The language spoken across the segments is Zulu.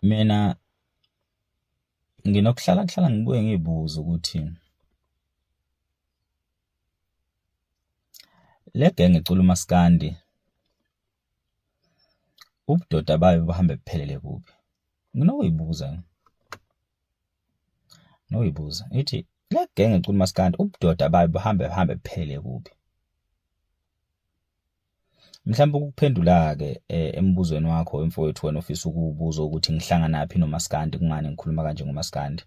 Mina nginokuhlala ngibuye ngibuza ukuthi le gang ecula umaskandi ubudoda bayo buhambe buphelele kuphi? Nginokuyibuza ithi le gang ecula umaskandi ubudoda bayo buhambe buphelele kuphi? Mhlawumbe ukuphendula-ke embuzweni wakho mfowethu, wena ofisa ukubuza ukuthi ngihlanganaphi nomaskandi, kungani ngikhuluma kanje ngomaskandi,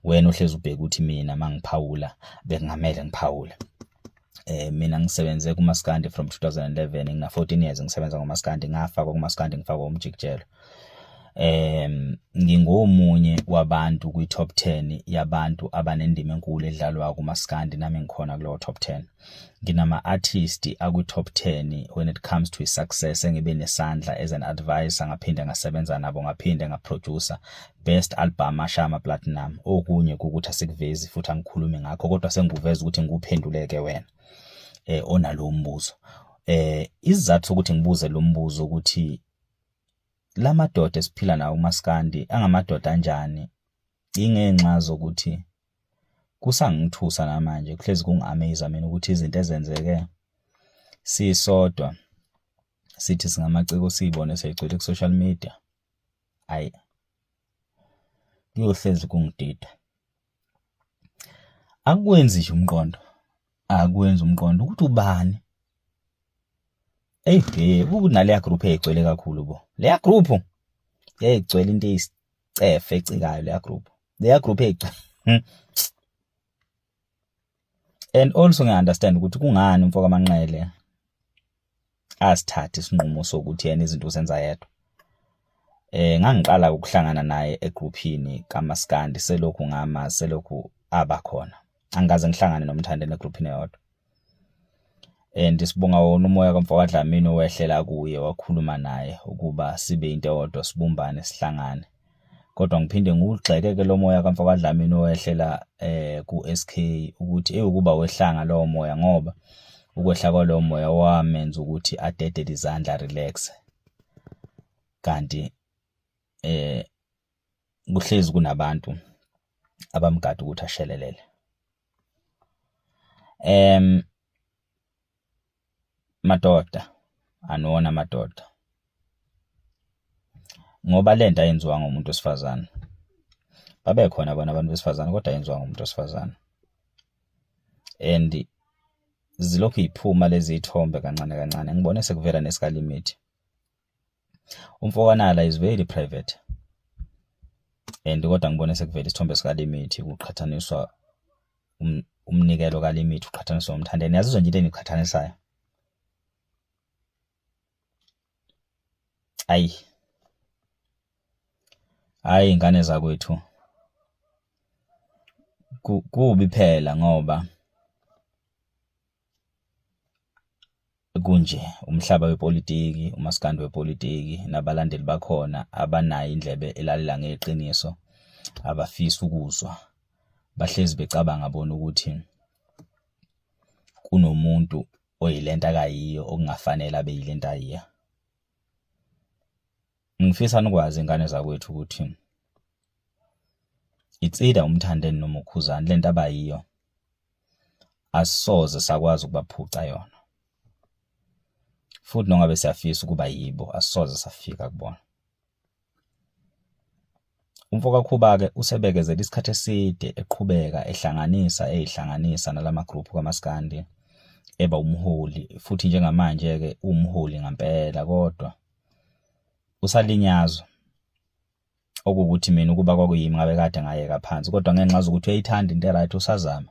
wena ohlezi ubheka ukuthi mina mangiphawula bekungamele ngiphawule. Mina ngisebenze kumaskandi from 2011, ngina 14 years ngisebenza ngomaskandi, ngafakwa kumaskandi ngifakwa umjikijelo. Ngingomunye wabantu kwi-top 10 yabantu abanendima enkulu edlalwa kumaskandi, nami ngikhona kulowo top 10. Nginama-artist akwi-top 10 when it comes to success engibe nesandla as an advisor, ngaphinde ngasebenza nabo, ngaphinde ngaproducer best album Ashama Platinum. Okunye ukuthi asikuvezi futhi angikhulumi ngakho, kodwa sengikuveza ukuthi ngikuphenduleke wena onalo mbuzo. Isizathu sokuthi ngibuze lo mbuzo ukuthi lamadoda esiphila nawo umaskandi angamadoda anjani, ingenxa zokuthi kusangithusa namanje, kuhlezi kungi-amaze mina ukuthi izinto ezenzeke sisodwa sithi singamaciko siyibone seyigcwele ku-social media, ayi kuyohlezi kungidida. Akwenzi nje umqondo, akwenzi umqondo ukuthi ubani kunaleya group eyigcwele kakhulu bo. Leya group yayigcwele into eyisicefe ecikayo, leya group eyigcwele and also ngiya-understand ukuthi kungani umfoko amanqele asithatha isinqumo sokuthi yena izinto uzenza yedwa. Ngangiqala ukuhlangana naye egrouphini kamaskandi selokhu ngama selokhu abakhona, angikaze ngihlangane noMthandeni egrouphini eyodwa. And sibonga wona umoya kaMfoko Dlamini owehlela kuye, wakhuluma naye ukuba sibe into eyodwa, sibumbane, sihlangane. Kodwa ngiphinde ngugxeke lo moya kaMfoko Dlamini owehlela ku-SK ukuthi ukuba wehlanga lowo moya, ngoba ukwehla kwalowo moya wamenza ukuthi adedele izandla, relax, kanti kuhlezi kunabantu abamgada ukuthi ashelelele. Madoda, anona madoda, ngoba lento ayenziwa ngomuntu wesifazane, babekhona bona abantu besifazane kodwa ayenziwa ngomuntu wesifazane, and zilokhu iphuma lezi ithombe kancane kancane. Ngibone sekuvela neSkalimit. Umfoko Nala is very private, and kodwa ngibone sekuvela isithombe sikaLimit kuqhathaniswa umnikelo kaLimit uqhathaniswa uMthandeni. Yazizwa nje into eniqhathanisayo. Hayi ingane zakwethu, kubi phela ngoba kunje umhlaba wepolitiki, umaskandi wepolitiki, nabalandeli bakhona abanayo indlebe elalela ngeqiniso, abafisa ukuzwa, bahlezi becabanga bona ukuthi kunomuntu oyilento akayiyo okungafanele abe yilento ayiya. Ngifisa ukwazi ingane zakwethu ukuthi it's either uMthandeni noma uKhuzani, lento abayiyo asisoze sakwazi ukubaphuca yona, futhi nongabe siyafisa ukuba yibo asisoze safika kubona. Umfoko Khuba-ke usebekezela isikhathi eside eqhubeka ehlanganisa nalama group kamaskandi, eba umholi, futhi njengamanje-ke umholi ngampela, kodwa usalinyazwa. Okukuthi mina ukuba kwakuyimi ngabe kade ngayeka phansi, kodwa ngenxa zokuthi uyayithanda into right usazama.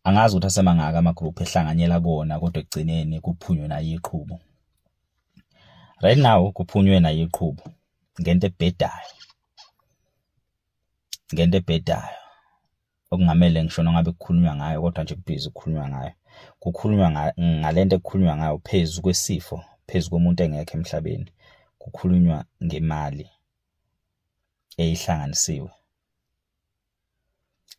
Angazi ukuthi asemangaka ama-group ehlanganyela bona, kodwa ekugcineni kuphunywe nayo iqhubu. Right now kuphunywe nayo iqhubu ngento ebhedayo, okungamele ngisho ngabe kukhulunywa ngayo, kodwa nje kubhizi ukukhulunywa ngayo. Kukhulunywa ngalento ekukhulunywa ngayo phezu kwesifo, phezu komuntu engekho emhlabeni. Kukhulunywa ngemali eyihlanganisiwe.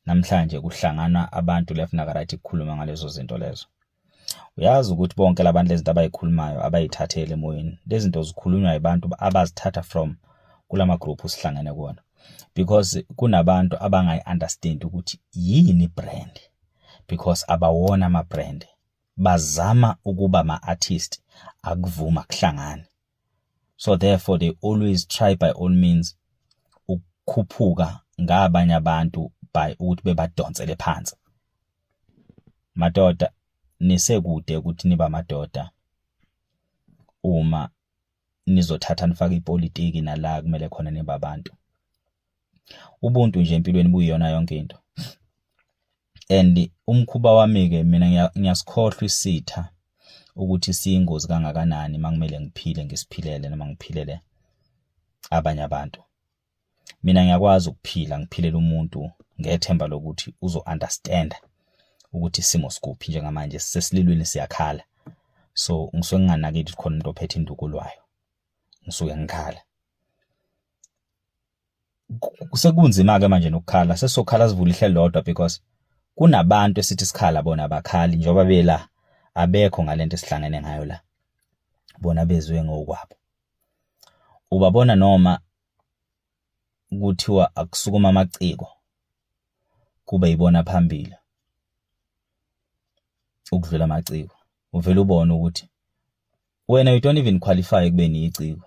Namhlanje kuhlangana abantu left na right ukukhuluma ngalezo zinto lezo. Uyazi ukuthi bonke labantu lezi zinto abayikhulumayo abayithathele emoyeni. Lezi zinto zikhulunywa abantu abazithatha from kulama group sihlangene kuona, because kunabantu abangayi-understand ukuthi yini brand, because abawona ama-brand, bazama ukuba ama-artist akuvuma kuhlangana. So therefore they always try by all means ukukhuphuka ngabanye abantu by ukuthi bebadonsele phansi. Madoda, nisekude ukuthi niba madoda uma nizothatha nifaka ipolitiki nala kumele khona niba abantu. Ubuntu nje empilweni buyiyona yonke into. And umkhuba wami-ke mina ngiyasikhohlwa isitha ukuthi siyingozi kangakanani makumele ngiphile ngisiphilele noma ngiphilele abanye abantu. Mina ngiyakwazi ukuphila ngiphilela umuntu ngethemba lokuthi uzo-understand ukuthi isimo sikuphi njengamanje sisesililweni siyakhala. So ngisuke nginganakile khona umuntu ophethe induku lwayo. Ngisuke ngikhala. Kusekunzima-ke manje nokukhala, sesokhala sivula ihlelo lodwa because kunabantu esithi sikhala bona abakhali njengoba bela abekho ngalento esihlangene ngayo la. Bona bezwe ngokwabo. Ubabona noma kuthiwa akusukuma amaciko kube yibona phambili ukudlula amaciko. Uvela ubone ukuthi wena you don't even qualify kube niyiciko.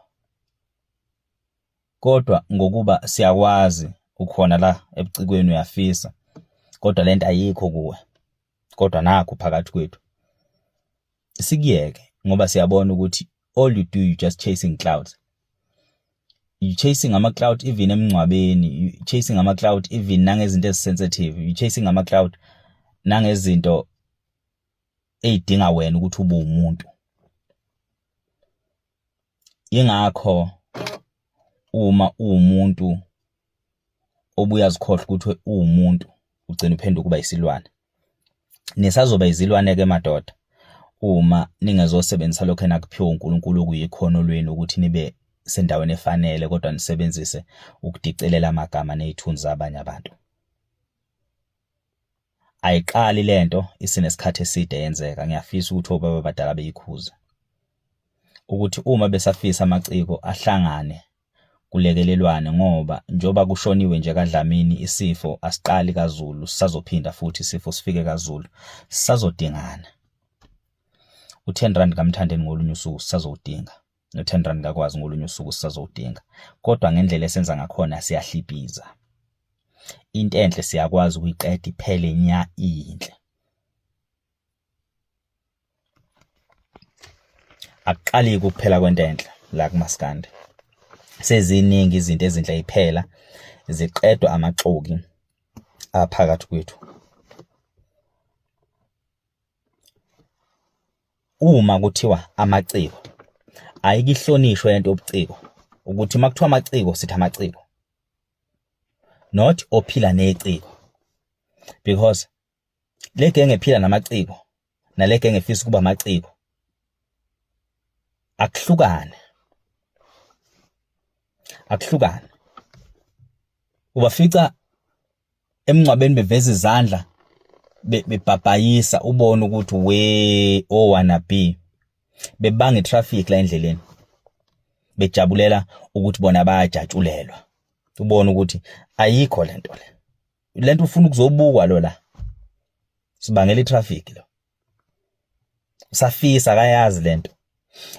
Kodwa ngokuba siyakwazi ukhona la ebucikweni uyafisa, kodwa lento ayikho kuwe, kodwa nakho phakathi kwethu sikuyeke ngoba siyabona ukuthi all you do you just chasing clouds. You chasing ama cloud even emncwabeni, you chasing ama cloud even nangezinto ezisensitive, you chasing ama cloud nangezinto eyidinga wena ukuthi ube umuntu. Ingakho uma umuntu obuyazikhohlwa ukuthi umuntu ugcina uphenduka kuba isilwane. Nisazoba izilwane ke madoda uma ningezosebenzisa lokho enakuphiwa uNkulunkulu okuyikhono lweni ukuthi nibe sendaweni efanele, kodwa nisebenzise ukudicelela amagama nezithunzi zabanye abantu. Ayiqali lento isinesikhathi eside yenzeka. Ngiyafisa ukuthi obaba abadala beyikhuza ukuthi uma besafisa amaciko ahlangane kulekelelwane, ngoba njoba kushoniwe nje kaDlamini isifo asiqali kaZulu, sisazophinda futhi isifo sifike kaZulu, sisazodingana. u10 kamthandeni ngolunye usuku sisazodinga, no10 kakwazi ngolunye usuku sisazodinga, kodwa ngendlela esenza ngakhona siyahlipiza. Into enhle siyakwazi ukuyiqeda iphele nya inhle. Akuqali ukuphela kwento enhle la kuMaskandi. Seziningi izinto ezinhle iphela ziqedwa amaxoki aphakathi kwethu. Uma kuthiwa amaciko ayikihlonishwe into yobuciko, ukuthi makuthiwa amaciko sithi amaciko, not ophila neciko, because leke ngephila namaciko naleke ngefisa kuba amaciko akuhlukane. Ubafica emncwabeni beveza izandla bebhabhayisa, ubone ukuthi we owana B bebanga itraffic la endleleni, bejabulela ukuthi bona bayajatshulelwa. Ubone ukuthi ayikho lento le. Lento ufuna ukuzobukwa lo la. Sibangela itraffic lo. Usafisa akayazi lento.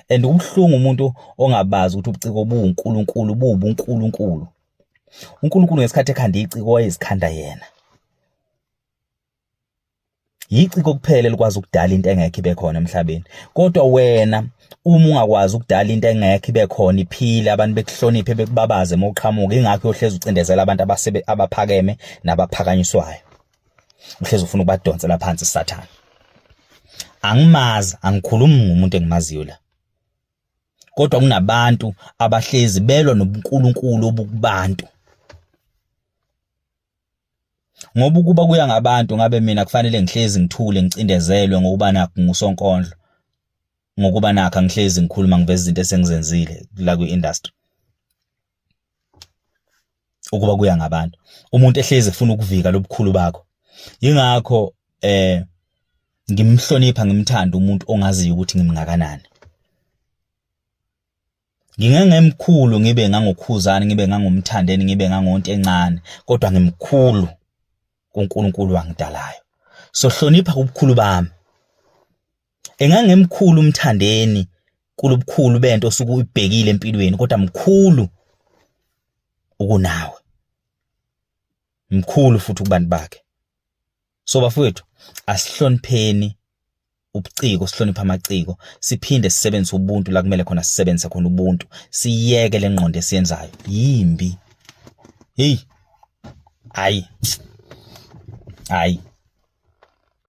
And ubhlungu umuntu ongabazi ukuthi ubuciko buuNkulunkulu, bubuNkulunkulu. uNkulunkulu ngesikhathi ekhanda iciko wayezikhanda yena. Yiciko kuphela likwazi ukudala into engekho ibe khona emhlabeni. Kodwa wena uma ungakwazi ukudala into engekho ibe khona iphile, abantu bekuhloniphe bekubabaze mawuqhamuka, ingakho uyohleza ucindezela abantu abaphakeme nabaphakanyiswayo. Uhleza ufuna ukubadonsela phansi isathana. Angimazi, angikhulumi ngomuntu engimaziyo la. Kodwa kunabantu abahlezi belwa nobuNkulunkulu obukubantu. Ngoba ukuba kuya ngabantu ngabe mina kufanele ngihlezi ngithule ngicindezelwe ngokuba nakho ngusonkondlo, ngokuba nakho ngihlezi ngikhuluma ngiveza izinto esengizenzile la kwi-industry. Ukuba kuya ngabantu, umuntu ehlezi ufuna ukuvika lobukhulu bakho. Yingakho ngimhlonipha ngimthanda umuntu ongaziyo ukuthi ngimngakanani. ngingemkhulu ngibe ngangokhuzani ngibe ngangomthandeni ngibe ngangonto encane kodwa ngimkhulu kuNkulunkulu wangidalayo. So hlonipha ubukhulu bami. Engangemkhulu umthandeni kulubukhulu bento osuke uyibhekile empilweni kodwa mkhulu ukunawe. Mkhulu futhi kubantu bakhe. So bafowethu asihlonipheni ubuciko, sihlonipha amaciko, siphinde sisebenzise ubuntu la kumele khona sisebenzise khona ubuntu. Siyeke lengqondo esiyenzayo. Yimbi. Hey. Hayi.